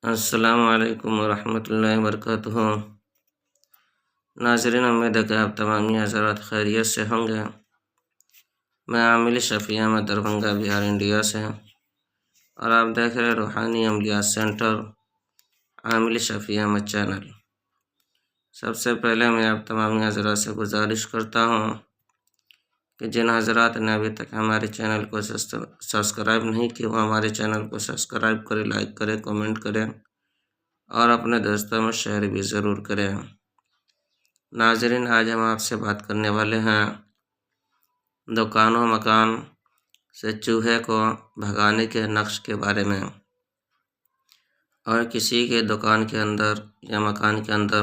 السلام علیکم ورحمۃ اللہ وبرکاتہ۔ ناظرین، امید ہے کہ آپ تمام حضرات خیریت سے ہوں گے۔ میں عامل شفیع احمد دربھنگہ بہار انڈیا سے، اور آپ دیکھ رہے روحانی عملیات سینٹر عامل شفیع احمد چینل۔ سب سے پہلے میں آپ تمام حضرات سے گزارش کرتا ہوں کہ جن حضرات نے ابھی تک ہمارے چینل کو سبسکرائب نہیں کیا وہ ہمارے چینل کو سبسکرائب کرے، لائک کرے، کمنٹ کریں اور اپنے دوستوں میں شیئر بھی ضرور کریں۔ ناظرین، آج ہم آپ سے بات کرنے والے ہیں دکان و مکان سے چوہے کو بھگانے کے نقش کے بارے میں۔ اور کسی کے دکان کے اندر یا مکان کے اندر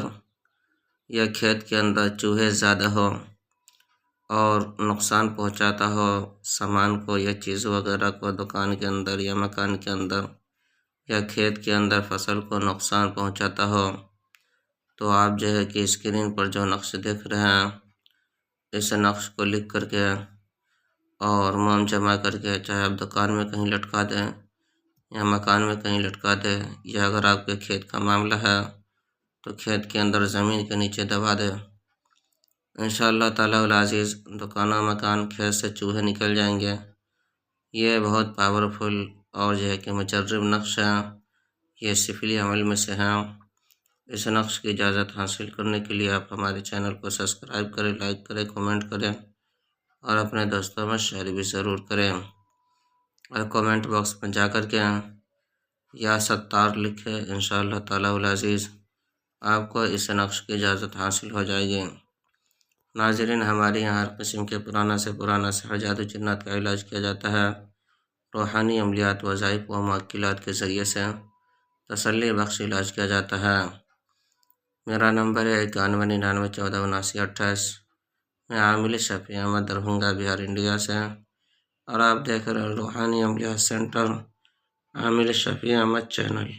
یا کھیت کے اندر چوہے زیادہ ہو اور نقصان پہنچاتا ہو سامان کو یا چیز وغیرہ کو، دکان کے اندر یا مکان کے اندر یا کھیت کے اندر فصل کو نقصان پہنچاتا ہو، تو آپ جو ہے کہ اسکرین پر جو نقش دیکھ رہے ہیں اس نقش کو لکھ کر کے اور موم جمع کر کے چاہے آپ دکان میں کہیں لٹکا دیں یا مکان میں کہیں لٹکا دیں، یا اگر آپ کے کھیت کا معاملہ ہے تو کھیت کے اندر زمین کے نیچے دبا دیں۔ انشاءاللہ تعالی العزیز دکان و مکان کھیت سے چوہے نکل جائیں گے۔ یہ بہت پاورفل اور جو ہے کہ مجرب نقش ہے، یہ سفلی عمل میں سے ہیں۔ اس نقش کی اجازت حاصل کرنے کے لیے آپ ہمارے چینل کو سبسکرائب کریں، لائک کریں، کمنٹ کریں اور اپنے دوستوں میں شیئر بھی ضرور کریں، اور کمنٹ باکس میں جا کر کے یا ستار لکھیں۔ انشاءاللہ تعالی العزیز آپ کو اس نقش کی اجازت حاصل ہو جائے گی۔ ناظرین، ہمارے یہاں ہر قسم کے پرانا سے پرانا سحر، جادو، جنات کا علاج کیا جاتا ہے۔ روحانی عملیات، وظائف و معقلات کے ذریعے سے تسلی بخش علاج کیا جاتا ہے۔ میرا نمبر ہے 9199147928۔ میں عامل شفیع احمد دربھنگہ بہار انڈیا سے، اور آپ دیکھ رہے ہیں روحانی عملیات سینٹر عامل شفیع احمد چینل۔